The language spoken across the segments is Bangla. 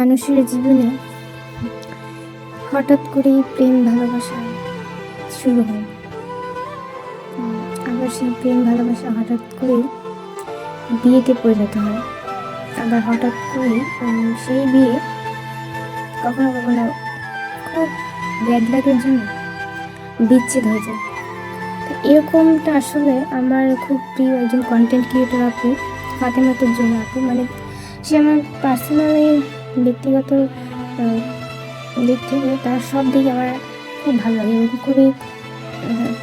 মানুষের জীবনে হঠাৎ করেই প্রেম ভালোবাসা শুরু হয়। আবার সেই প্রেম ভালোবাসা হঠাৎ করেই বিয়েতে পরিণত হয়। আবার হঠাৎ করেই সেই বিয়ে কখনো কখনো খুব ব্যাড লাকের জন্য বিচ্ছেদ হয়ে যায়। তো এরকমটা আসলে আমার খুব প্রিয় একজন কন্টেন্ট ক্রিয়েটর আপু, ফাতেমাতুর জন্য আপু, মানে সে আমার পার্সোনালি ব্যক্তিগত দিক থেকে তার সব দিক আমার খুব ভালো লাগে এবং খুবই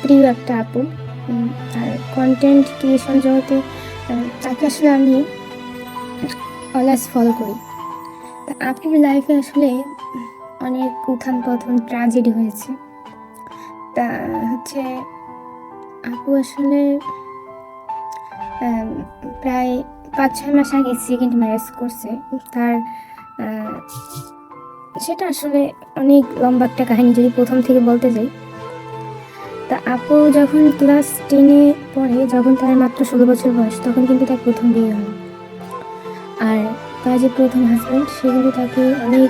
প্রিয় একটা আপু। আর কন্টেন্ট ক্রিয়েশন জগতে তাকে আসলে আমি অলওয়েজ ফলো করি। তা আপুর লাইফে আসলে অনেক উত্থান পতন ট্র্যাজেডি হয়েছে। তা হচ্ছে আপু আসলে প্রায় 5-6 মাস আগে সেকেন্ড ম্যারেজ করছে। তার সেটা আসলে অনেক লম্বা একটা কাহিনী, যদি প্রথম থেকে বলতে যাই। তা আপু যখন ক্লাস 10-এ পড়ে, যখন তার মাত্র 16 বছর বয়স, তখন কিন্তু তার প্রথম বিয়ে হয়। আর তার যে প্রথম হাজব্যান্ড, সে কিন্তু তাকে অনেক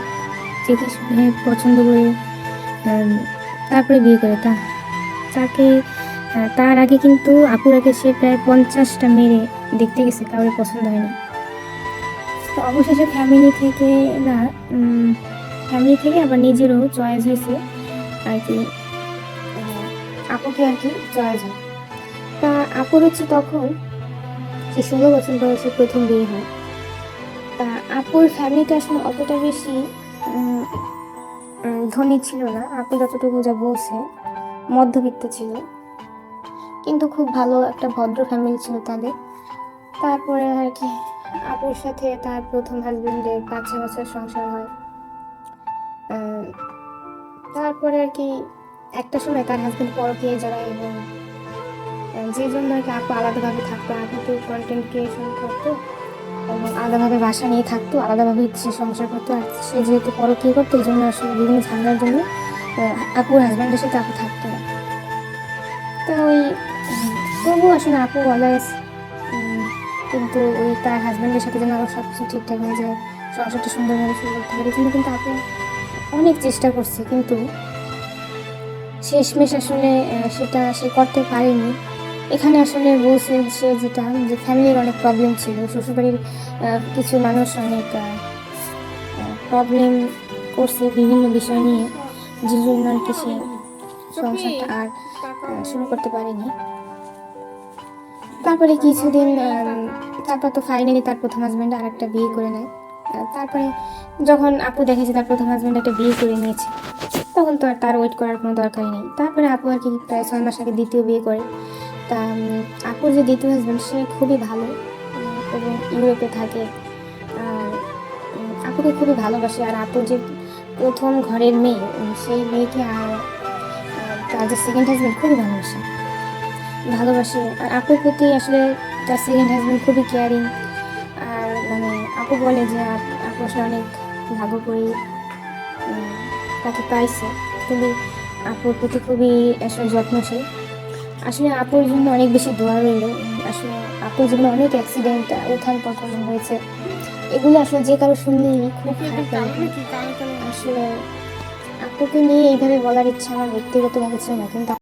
দেখে শুনে পছন্দ করে তারপরে বিয়ে করে। তাকে তার আগে কিন্তু আপুর আগে সে প্রায় 50টা মেরে দেখতে গেছে, কারোর পছন্দ হয়নি। তো অবশেষে ফ্যামিলি থেকে আবার নিজেরও চয়েস হয়েছে আর কি, আপুকে আর কি চয়েস হয়। তা আপুর হচ্ছে তখন সে 16 বছর বয়সে প্রথম বিয়ে হয়। তা আপুর ফ্যামিলিটা আসলে অতটা বেশি ধনী ছিল না। আপু যতটুকু যা বলছে মধ্যবিত্ত ছিল, কিন্তু খুব ভালো একটা ভদ্র ফ্যামিলি ছিল তাদের। তারপরে আর কি আপুর সাথে তার প্রথম হাজবেন্ডের 5-6 বছর সংসার হয়। তারপরে আর কি একটা সময় তার হাজবেন্ড পরকীয়ায় জড়ায় এবং যে জন্য আর কি আপু আলাদাভাবে থাকতো। আপু তো কন্টেন্ট ক্রিয়েশন করতো এবং আলাদাভাবে বাসা নিয়ে থাকতো, আলাদাভাবে সে সংসার করতো। আর সে যেহেতু পরকীয়া করতো, এই জন্য আসলে বিভিন্ন ঝামেলার জন্য আপুর হাজবেন্ডের সাথে আপু থাকতো না। তো ওই তবু আসলে আপু অলওয়েজ কিন্তু ওই তার হাজব্যান্ডের সাথে যেন আবার সব কিছু ঠিকঠাক হয়ে যায়, সংসারটা সুন্দরভাবে শুরু করতে পারে, কিন্তু আপু অনেক চেষ্টা করছে, কিন্তু শেষমেশ আসলে সেটা সে করতে পারেনি। এখানে আসলে বলছে সে যেটা, যে ফ্যামিলির অনেক প্রবলেম ছিল, শ্বশুরবাড়ির কিছু মানুষ অনেক প্রবলেম করছে বিভিন্ন বিষয় নিয়ে, যে জন্য আর কি সে সংসারটা আর শুরু করতে পারেনি। তারপরে কিছুদিন তারপর তো ফাইনালি তার প্রথম হাজব্যান্ড আর একটা বিয়ে করে নেয়। তারপরে যখন আপু দেখেছে তার প্রথম হাজব্যান্ড একটা বিয়ে করে নিয়েছে, তখন তো আর তার ওয়েট করার কোনো দরকারই নেই। তারপরে আপু আর কি প্রায় 6 মাস আগে দ্বিতীয় বিয়ে করে। তা আপুর যে দ্বিতীয় হাজব্যান্ড, সে খুবই ভালো এবং ইউরোপে থাকে। আর আপুকে খুবই ভালোবাসে। আর আপুর যে প্রথম ঘরের মেয়ে, সেই মেয়েকে আর তার যে সেকেন্ড হাজব্যান্ড খুবই ভালোবাসে। আর আপুর প্রতি আসলে তার সেকেন্ড হাজব্যান্ড খুবই কেয়ারিং। আর মানে আপু বলে যে আপু আসলে অনেক ভাগ্য করে তাকে পাইছে, খুবই আপুর প্রতি খুবই আসলে যত্নশীল। আসলে আপুর জন্য অনেক বেশি দোয়া রইল। আসলে আপুর জন্য অনেক অ্যাক্সিডেন্ট, উত্থান পতন হয়েছে, এগুলো আসলে যে কারো শুনলেই খুব খারাপ লাগে। আসলে আপুকে নিয়ে এইভাবে বলার ইচ্ছা আমার ব্যক্তিগতভাবে ছিল না, কিন্তু